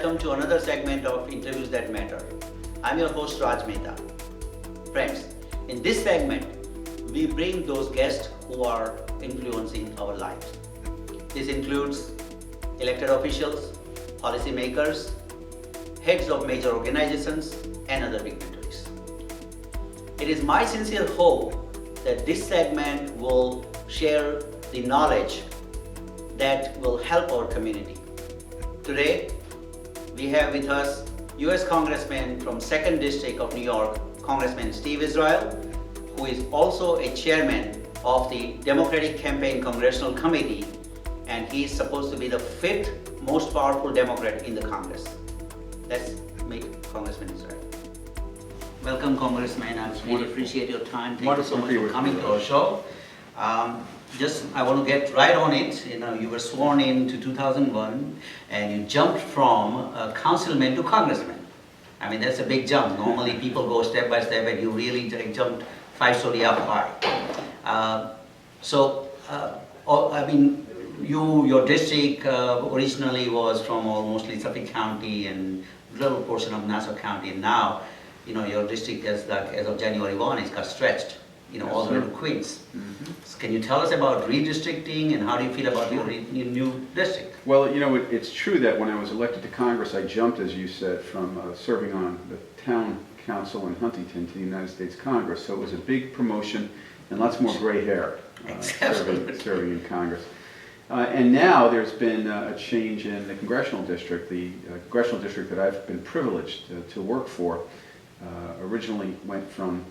welcome to another segment of Interviews That Matter. I'm your host Raj Mehta. Friends, in this segment, we bring those guests who are influencing our lives. This includes elected officials, policymakers, heads of major organizations, and other dignitaries. It is my sincere hope that this segment will share the knowledge that will help our community. Today, we have with us U.S. Congressman from 2nd District of New York, Congressman Steve Israel, who is also a chairman of the Democratic Campaign Congressional Committee, and he is supposed to be the 5th most powerful Democrat in the Congress. Let's meet Congressman Israel. Welcome, Congressman. I really appreciate your time. Thank you so much for coming to our show. I want to get right on it. You were sworn in to 2001, and you jumped from councilman to congressman. I mean, that's a big jump. Normally, people go step by step, and you really jumped 5 stories up high. Your district originally was from mostly Suffolk County and little portion of Nassau County, and now, your district as of January 1, it's got stretched. All the way to Queens. Mm-hmm. So can you tell us about redistricting and how do you feel about your new district? Well, it's true that when I was elected to Congress, I jumped, as you said, from serving on the town council in Huntington to the United States Congress. So it was a big promotion and lots more gray hair serving in Congress. And now there's been a change in the congressional district. The congressional district that I've been privileged to work for originally went from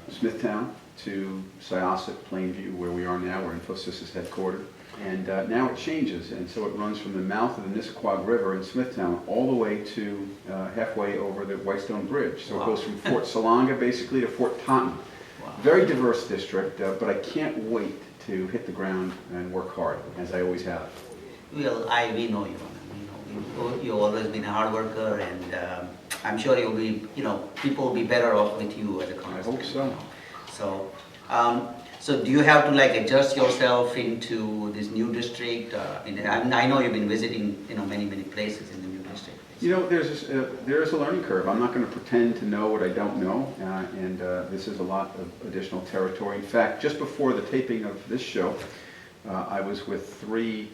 Smithtown to Syosset, Plainview, where we are now, where Infosys is headquartered. And now it changes, and so it runs from the mouth of the Nisququag River in Smithtown all the way to halfway over the Whitestone Bridge. So It goes from Fort Salonga basically to Fort Taunton. Wow. Very diverse district, but I can't wait to hit the ground and work hard, as I always have. Well, we know you. You've always been a hard worker, and I'm sure you'll be, people will be better off with you as a congressman. I hope so. So do you have to adjust yourself into this new district? I know you've been visiting, many places in the new district. There is a learning curve. I'm not going to pretend to know what I don't know, and this is a lot of additional territory. In fact, just before the taping of this show, I was with 3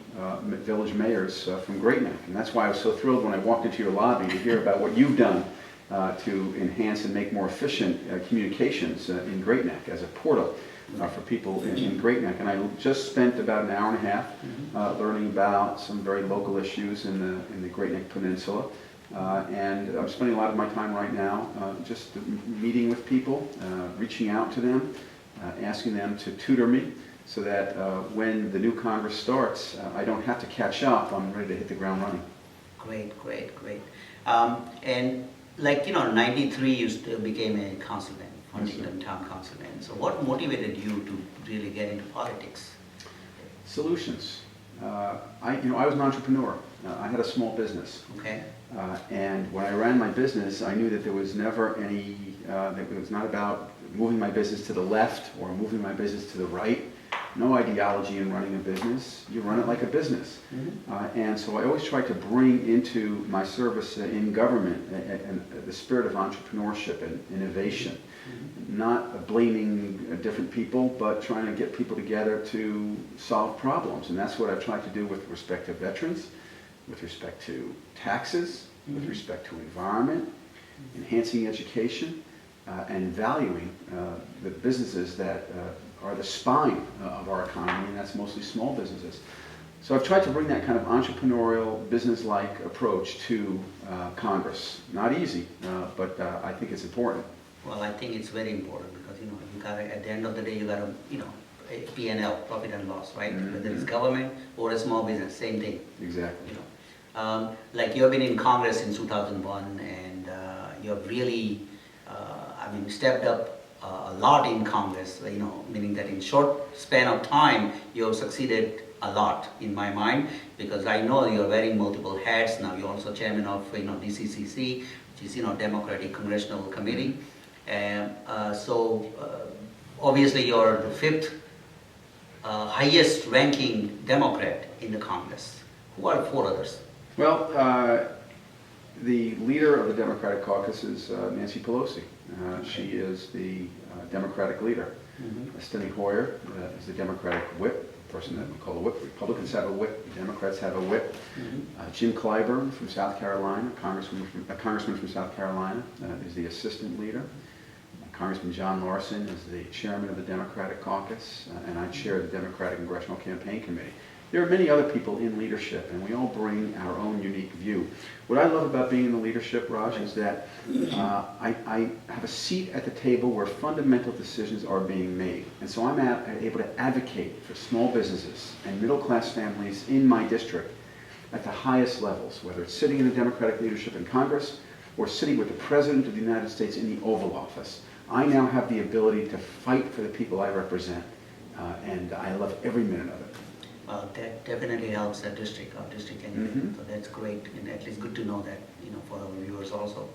village mayors from Great Neck, and that's why I was so thrilled when I walked into your lobby to hear about what you've done to enhance and make more efficient communications in Great Neck as a portal for people in Great Neck. And I just spent about an hour and a half learning about some very local issues in the Great Neck Peninsula. And I'm spending a lot of my time right now just meeting with people, reaching out to them, asking them to tutor me, so that when the new Congress starts, I don't have to catch up. I'm ready to hit the ground running. Great. And in 93, you still became a councilman, Huntington Town Councilman. So what motivated you to really get into politics? Solutions. I was an entrepreneur. I had a small business. Okay. And when I ran my business, I knew that there was never any, that it was not about moving my business to the left or moving my business to the right. No ideology in running a business. You run it like a business. Mm-hmm. And so I always try to bring into my service in government the spirit of entrepreneurship and innovation. Mm-hmm. Not blaming different people, but trying to get people together to solve problems. And that's what I've tried to do with respect to veterans, with respect to taxes, mm-hmm. with respect to environment, enhancing education, and valuing the businesses that are the spine of our economy, and that's mostly small businesses. So I've tried to bring that kind of entrepreneurial, business-like approach to Congress. Not easy, but I think it's important. Well, I think it's very important because you got at the end of the day you got a P&L, profit and loss, right? Mm-hmm. Whether it's government or a small business, same thing. Exactly. You have been in Congress since 2001, and you have really, stepped up a lot in Congress, meaning that in short span of time, you have succeeded a lot in my mind, because I know you're wearing multiple hats. Now you're also chairman of, DCCC, which is, Democratic Congressional Committee. And obviously you're the 5th highest ranking Democrat in the Congress. Who are 4 others? Well, The leader of the Democratic caucus is Nancy Pelosi. She is the Democratic leader. Steny Hoyer is the Democratic whip, person that we call a whip. Republicans have a whip, Democrats have a whip. Jim Clyburn from South Carolina, a congressman from South Carolina, is the assistant leader. Congressman John Larson is the chairman of the Democratic caucus, and I chair the Democratic Congressional Campaign Committee. There are many other people in leadership, and we all bring our own unique view. What I love about being in the leadership, Raj, is that I have a seat at the table where fundamental decisions are being made. And so I'm able to advocate for small businesses and middle-class families in my district at the highest levels, whether it's sitting in the Democratic leadership in Congress or sitting with the President of the United States in the Oval Office. I now have the ability to fight for the people I represent, and I love every minute of it. Well, that definitely helps our district anyway. So that's great, and at least good to know that, for our viewers also.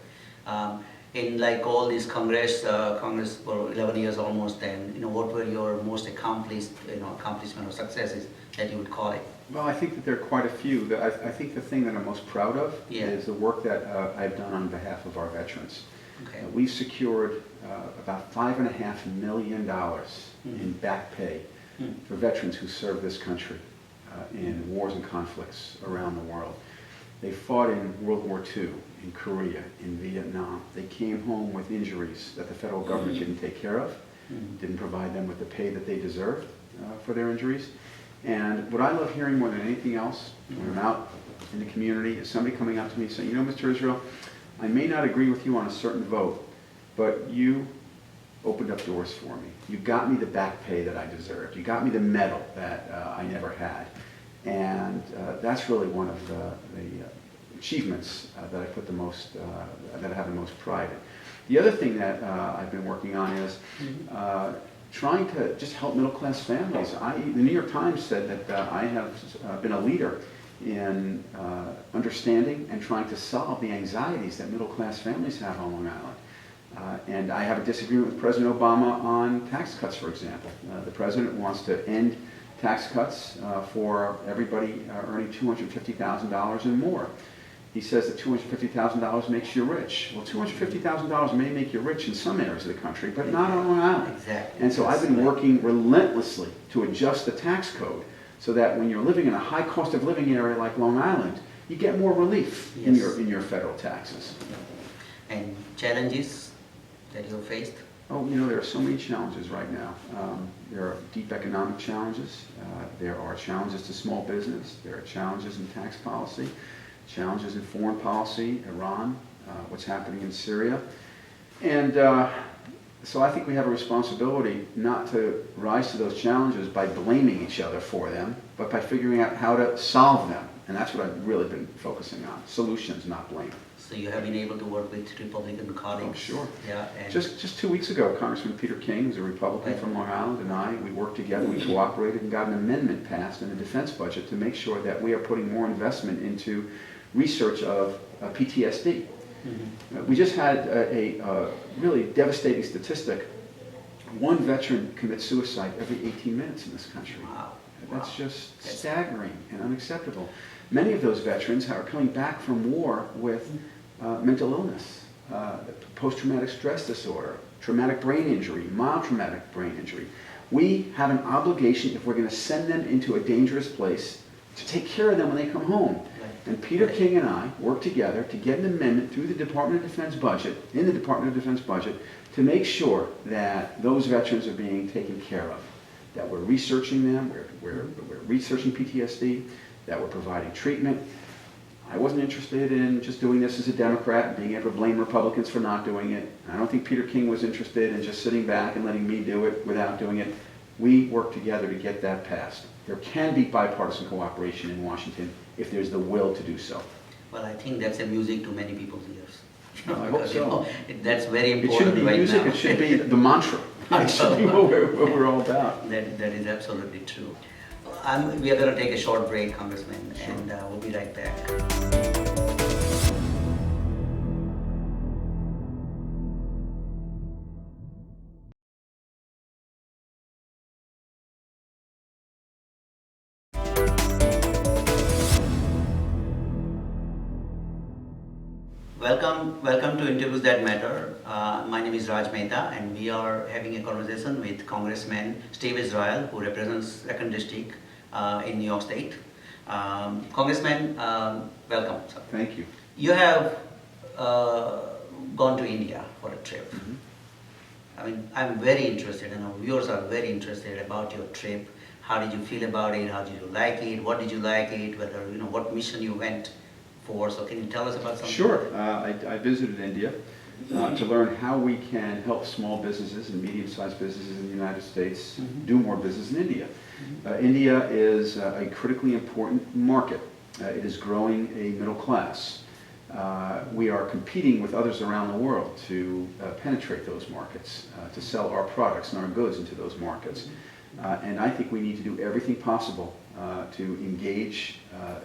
In like all these Congress for 11 years almost, and what were your most accomplishment or successes that you would call it? Well, I think that there are quite a few. I think the thing that I'm most proud of is the work that I've done on behalf of our veterans. Okay. We've secured about $5.5 million in back pay for veterans who serve this country in wars and conflicts around the world. They fought in World War II, in Korea, in Vietnam. They came home with injuries that the federal government didn't take care of, didn't provide them with the pay that they deserved for their injuries. And what I love hearing more than anything else when I'm out in the community is somebody coming up to me saying, Mr. Israel, I may not agree with you on a certain vote, but you opened up doors for me. You got me the back pay that I deserved. You got me the medal that I never had. And that's really one of the achievements that I put that I have the most pride in. The other thing that I've been working on is trying to just help middle-class families. The New York Times said that I have been a leader in understanding and trying to solve the anxieties that middle-class families have on Long Island. And I have a disagreement with President Obama on tax cuts, for example. The president wants to end tax cuts for everybody earning $250,000 and more. He says that $250,000 makes you rich. Well, $250,000 may make you rich in some areas of the country, but not on Long Island. Exactly. And so I've been working relentlessly to adjust the tax code so that when you're living in a high cost of living area like Long Island, you get more relief in your federal taxes. And challenges that you faced? Oh, there are so many challenges right now. There are deep economic challenges. There are challenges to small business. There are challenges in tax policy, challenges in foreign policy, Iran, what's happening in Syria. And so I think we have a responsibility not to rise to those challenges by blaming each other for them, but by figuring out how to solve them. And that's what I've really been focusing on, solutions, not blame. So you have been able to work with Republican colleagues? Oh, sure. Yeah. And Just 2 weeks ago, Congressman Peter King, who's a Republican from Long Island, and we worked together, we cooperated and got an amendment passed in the defense budget to make sure that we are putting more investment into research of PTSD. We just had a really devastating statistic. One veteran commits suicide every 18 minutes in this country. Wow. That's just staggering and unacceptable. Many of those veterans are coming back from war with mental illness, post-traumatic stress disorder, traumatic brain injury, mild traumatic brain injury. We have an obligation, if we're going to send them into a dangerous place, to take care of them when they come home. And Peter King and I worked together to get an amendment through the Department of Defense budget, to make sure that those veterans are being taken care of, that we're researching them, we're researching PTSD, that we're providing treatment. I wasn't interested in just doing this as a Democrat and being able to blame Republicans for not doing it. I don't think Peter King was interested in just sitting back and letting me do it without doing it. We worked together to get that passed. There can be bipartisan cooperation in Washington if there's the will to do so. Well, I think that's a music to many people's ears. I hope so. That's very important. It shouldn't be right music, now. it should be the mantra. It should be what we're all about. That is absolutely true. We are going to take a short break, Congressman, and we'll be right back. Welcome to Interviews That Matter. My name is Raj Mehta, and we are having a conversation with Congressman Steve Israel, who represents 2nd District in New York State. Congressman, welcome. Sir. Thank you. You have gone to India for a trip. Mm-hmm. I mean, I'm very interested, and our viewers are very interested about your trip. How did you feel about it? How did you like it? What did you like it? Whether, what mission you went for. So can you tell us about something? Sure. I visited India to learn how we can help small businesses and medium-sized businesses in the United States do more business in India. India is a critically important market. It is growing a middle class. We are competing with others around the world to penetrate those markets, to sell our products and our goods into those markets. And I think we need to do everything possible to engage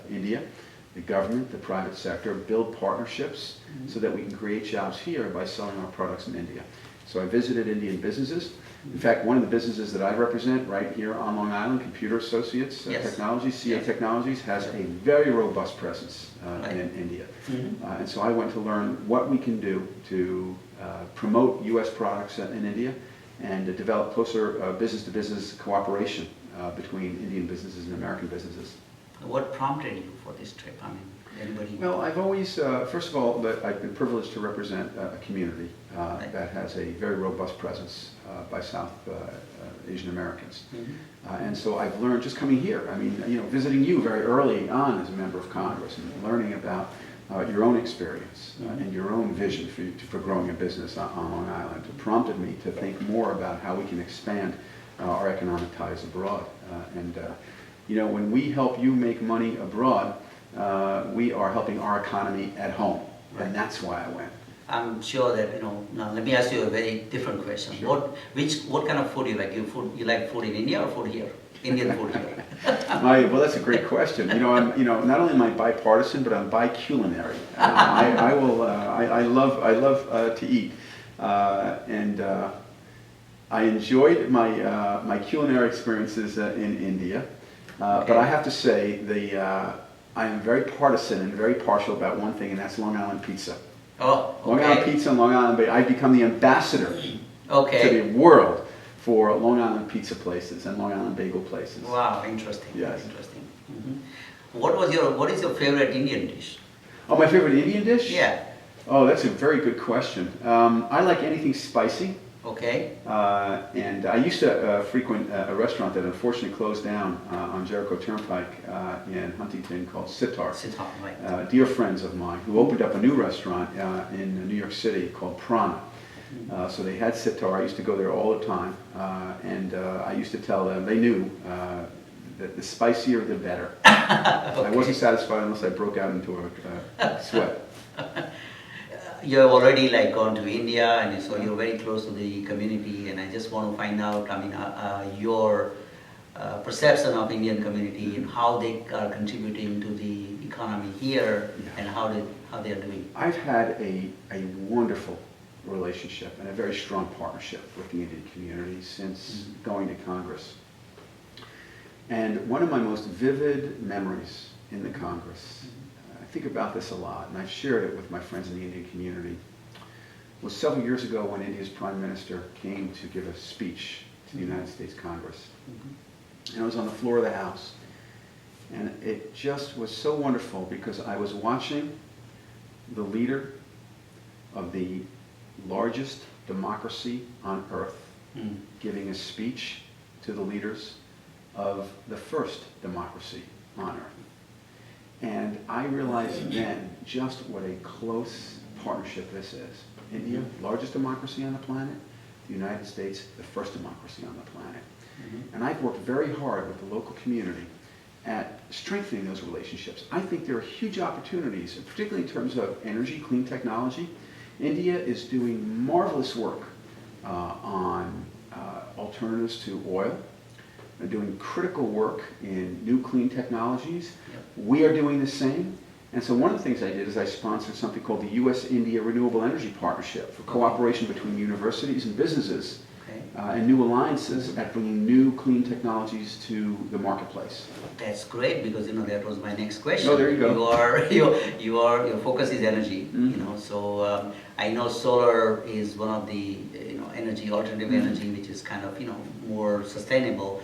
India, the government, the private sector, build partnerships so that we can create jobs here by selling our products in India. So I visited Indian businesses. In fact, one of the businesses that I represent right here on Long Island, Computer Associates Technologies, CA Technologies, has a very robust presence in India. And so I went to learn what we can do to promote U.S. products in India and to develop closer business-to-business cooperation between Indian businesses and American businesses. What prompted you for this trip? I mean, anybody? Well, I've always, first of all, I've been privileged to represent a community that has a very robust presence by South Asian Americans. And so I've learned just coming here, I mean, visiting you very early on as a member of Congress and learning about your own experience and your own vision for growing a business on Long Island prompted me to think more about how we can expand our economic ties abroad. When we help you make money abroad, we are helping our economy at home, and that's why I went. I'm sure that, now let me ask you a very different question. Sure. What kind of food you like? You like food in India or food here? Indian food here? Well, that's a great question. Not only am I bipartisan, but I'm biculinary. I love to eat, and I enjoyed my culinary experiences in India. But I have to say, I am very partisan and very partial about one thing, and that's Long Island pizza. Oh, okay. Long Island pizza and Long Island bagel. I've become the ambassador to the world for Long Island pizza places and Long Island bagel places. Wow, interesting. Yes. Interesting. What is your favorite Indian dish? Oh, my favorite Indian dish? Yeah. Oh, that's a very good question. I like anything spicy. Okay. And I used to frequent a restaurant that unfortunately closed down on Jericho Turnpike in Huntington called Sitar. Sitar, right. Dear friends of mine who opened up a new restaurant in New York City called Prana. So they had Sitar. I used to go there all the time, and I used to tell them, they knew that the spicier the better. Okay. I wasn't satisfied unless I broke out into a sweat. You have already gone to India, and so you're very close to the community, and I just want to find out, your perception of Indian community and how they are contributing to the economy here, and how they are doing. I've had a wonderful relationship and a very strong partnership with the Indian community since going to Congress. And one of my most vivid memories in the Congress, I think about this a lot, and I've shared it with my friends in the Indian community, was several years ago when India's Prime Minister came to give a speech to the United States Congress. And I was on the floor of the House, and it just was so wonderful because I was watching the leader of the largest democracy on earth giving a speech to the leaders of the first democracy on earth. And I realized then just what a close partnership this is. India, largest democracy on the planet. The United States, the first democracy on the planet. And I've worked very hard with the local community at strengthening those relationships. I think there are huge opportunities, particularly in terms of energy, clean technology. India is doing marvelous work on alternatives to oil. They're doing critical work in new clean technologies. We are doing the same. And so one of the things I did is I sponsored something called the U.S.-India Renewable Energy Partnership for cooperation between universities and businesses and new alliances at bringing new clean technologies to the marketplace. That's great, because that was my next question. Oh, there you go. Your focus is energy. So I know solar is one of the alternative energy, which is kind of more sustainable.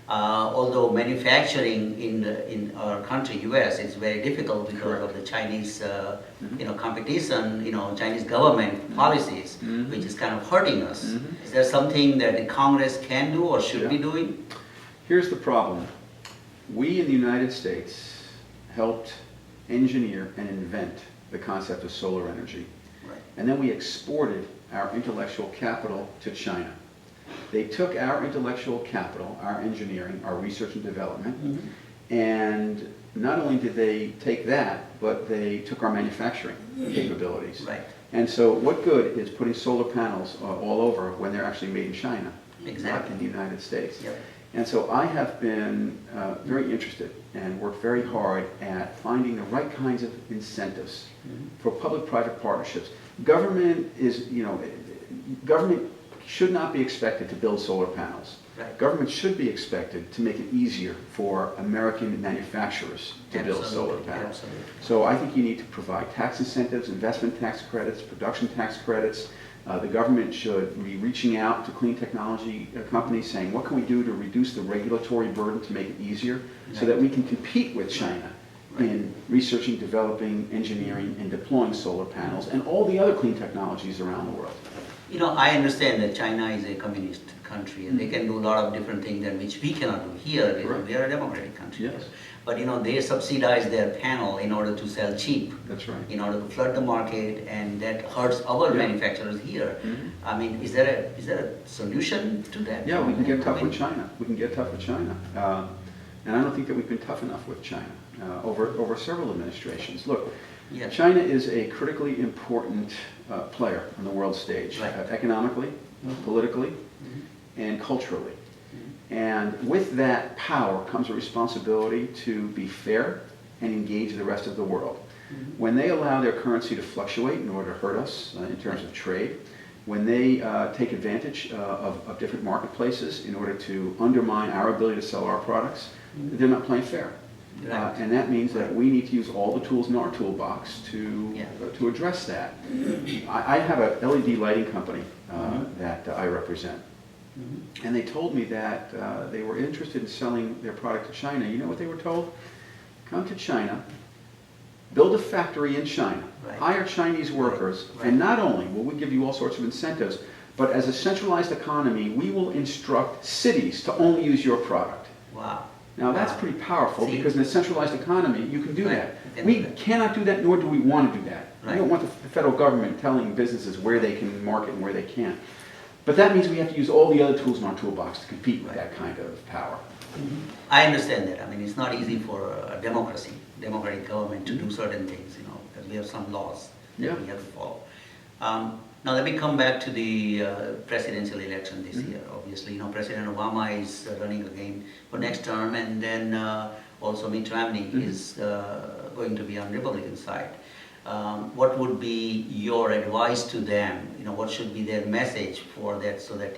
Although manufacturing in our country, US, is very difficult because of the Chinese, competition, Chinese government policies, which is kind of hurting us. Is there something that the Congress can do or should be doing? Here's the problem. We in the United States helped engineer and invent the concept of solar energy. Right. And then we exported our intellectual capital to China. They took our intellectual capital, our engineering, our research and development, and not only did they take that, but they took our manufacturing capabilities. Right. And so what good is putting solar panels all over when they're actually made in China, not in the United States? Yep. And so I have been very interested and worked very hard at finding the right kinds of incentives for public-private partnerships. Government should not be expected to build solar panels. Right. Government should be expected to make it easier for American manufacturers to build solar panels. Absolutely. So I think you need to provide tax incentives, investment tax credits, production tax credits. The government should be reaching out to clean technology companies saying, what can we do to reduce the regulatory burden to make it easier so that we can compete with China in researching, developing, engineering, and deploying solar panels and all the other clean technologies around the world. I understand that China is a communist country and they can do a lot of different things that which we cannot do here. We are a democratic country. Yes. But they subsidize their panel in order to sell cheap. That's right. In order to flood the market, and that hurts our manufacturers here. I mean, is there a solution to that? Yeah, we can get tough with China. We can get tough with China. And I don't think that we've been tough enough with China over several administrations. Look, China is a critically important player on the world stage, economically, politically, and culturally. And with that power comes a responsibility to be fair and engage the rest of the world. When they allow their currency to fluctuate in order to hurt us in terms of trade, when they take advantage of different marketplaces in order to undermine our ability to sell our products, they're not playing fair. And that means that we need to use all the tools in our toolbox to address that. I have a LED lighting company that I represent. And they told me that they were interested in selling their product to China. You know what they were told? Come to China, build a factory in China, hire Chinese workers, and not only will we give you all sorts of incentives, but as a centralized economy, we will instruct cities to only use your product. Wow. Now that's pretty powerful because in a centralized economy, you can do that. We cannot do that, nor do we want to do that. We don't want the federal government telling businesses where they can market and where they can't. But that means we have to use all the other tools in our toolbox to compete with that kind of power. I understand that. I mean, it's not easy for a democratic government to do certain things, because we have some laws that we have to follow. Now let me come back to the presidential election this year. Obviously, President Obama is running again for next term, and then also Mitt Romney is going to be on Republican side. What would be your advice to them? What should be their message for that so that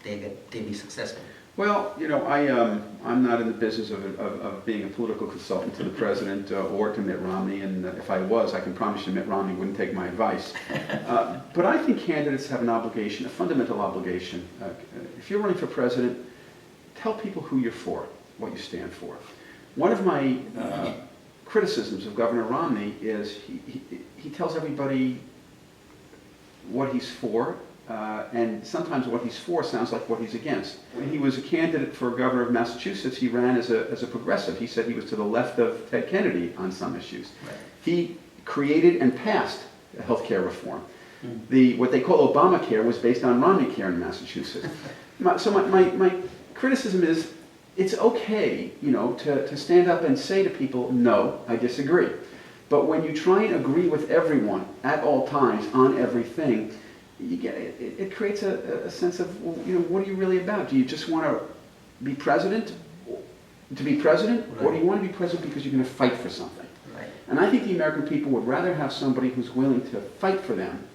they be successful? Well, I'm not in the business of being a political consultant to the president or to Mitt Romney, and if I was, I can promise you Mitt Romney wouldn't take my advice. But I think candidates have an obligation, a fundamental obligation. If you're running for president, tell people who you're for, what you stand for. One of my criticisms of Governor Romney is he tells everybody what he's for, and sometimes what he's for sounds like what he's against. When he was a candidate for governor of Massachusetts, he ran as a progressive. He said he was to the left of Ted Kennedy on some issues. He created and passed health care reform. What they call Obamacare was based on Romney care in Massachusetts. So my criticism is, it's okay, to stand up and say to people, no, I disagree. But when you try and agree with everyone at all times on everything, it creates a sense of, what are you really about? Do you just want to be president, or do you want to be president because you're going to fight for something? And I think the American people would rather have somebody who's willing to fight for them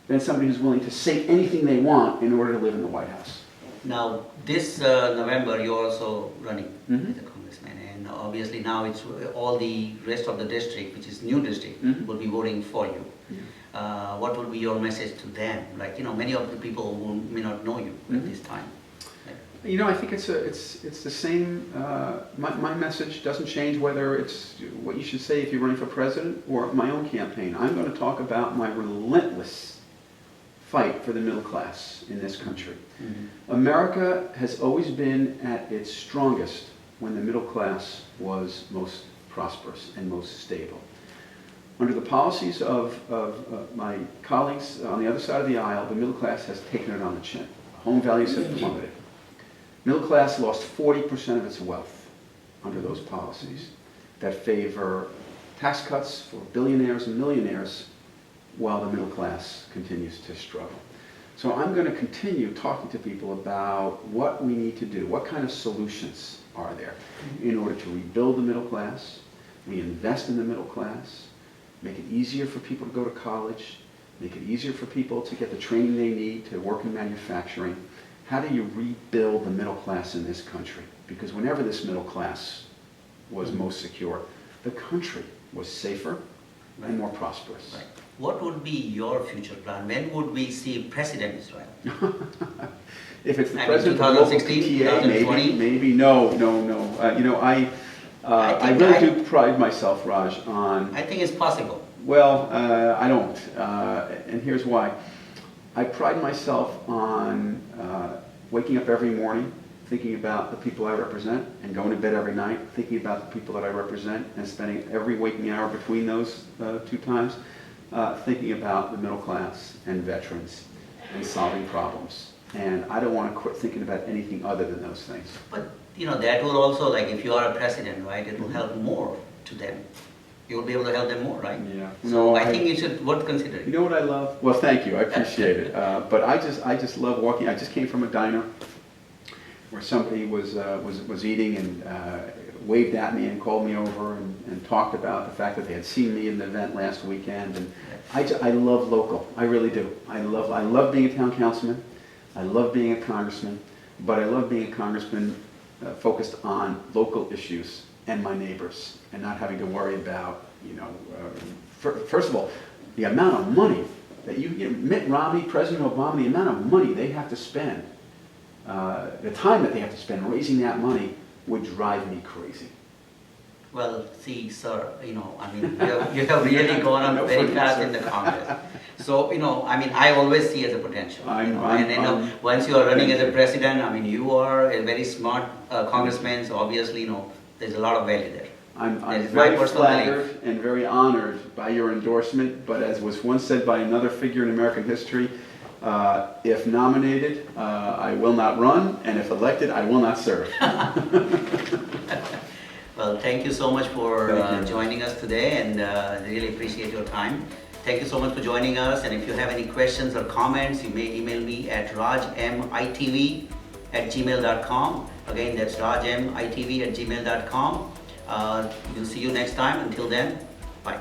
than somebody who's willing to say anything they want in order to live in the White House. Now, this November, you're also running Mhm. as a congressman, and obviously now it's all the rest of the district, which is new district, Mhm. will be voting for you. Yeah. What would be your message to them? Like, many of the people who may not know you at Mhm. this time. I think it's the same. My message doesn't change whether it's what you should say if you're running for president or my own campaign. I'm going to talk about my relentless fight for the middle class in this country. Mm-hmm. America has always been at its strongest when the middle class was most prosperous and most stable. Under the policies of my colleagues on the other side of the aisle, the middle class has taken it on the chin. Home values have plummeted. Middle class lost 40% of its wealth under those policies that favor tax cuts for billionaires and millionaires while the middle class continues to struggle. So I'm going to continue talking to people about what we need to do, what kind of solutions are there in order to rebuild the middle class, reinvest in the middle class, make it easier for people to go to college, make it easier for people to get the training they need to work in manufacturing. How do you rebuild the middle class in this country? Because whenever this middle class was most secure, the country was safer and more prosperous. Right. What would be your future plan? When would we see President Israel? If it's the I mean, president of the local 2016, PTA, 2020? maybe, no. I really do pride myself, Raj, on, I think it's possible. well, I don't, and here's why. I pride myself on waking up every morning thinking about the people I represent and going to bed every night thinking about the people that I represent and spending every waking hour between those two times thinking about the middle class and veterans and solving problems. And I don't want to quit thinking about anything other than those things. But, that will also, like, if you are a president, right, it will help more to them. You will be able to help them more, right? Yeah. So I think you should worth considering. You know what I love? Well, thank you. I appreciate it. But I just love walking. I just came from a diner where somebody was eating and waved at me and called me over and talked about the fact that they had seen me in the event last weekend. And I love local. I really do. I love being a town councilman. I love being a congressman. But I love being a congressman focused on local issues and my neighbors, and not having to worry about, first of all, the amount of money that Mitt Romney, President Obama, the amount of money they have to spend, the time that they have to spend raising that money would drive me crazy. Well, see, sir, you have really gone on very fast in the Congress. So, I always see as a potential. Once you are running as a president, you are a very smart congressman, so obviously, there's a lot of value there. I'm very flattered and very honored by your endorsement, but as was once said by another figure in American history, if nominated, I will not run, and if elected, I will not serve. Well, thank you so much for joining us today, and really appreciate your time. Thank you so much for joining us, and if you have any questions or comments, you may email me at rajmitv@gmail.com. Again, that's rajmitv@gmail.com. We'll see you next time. Until then, bye.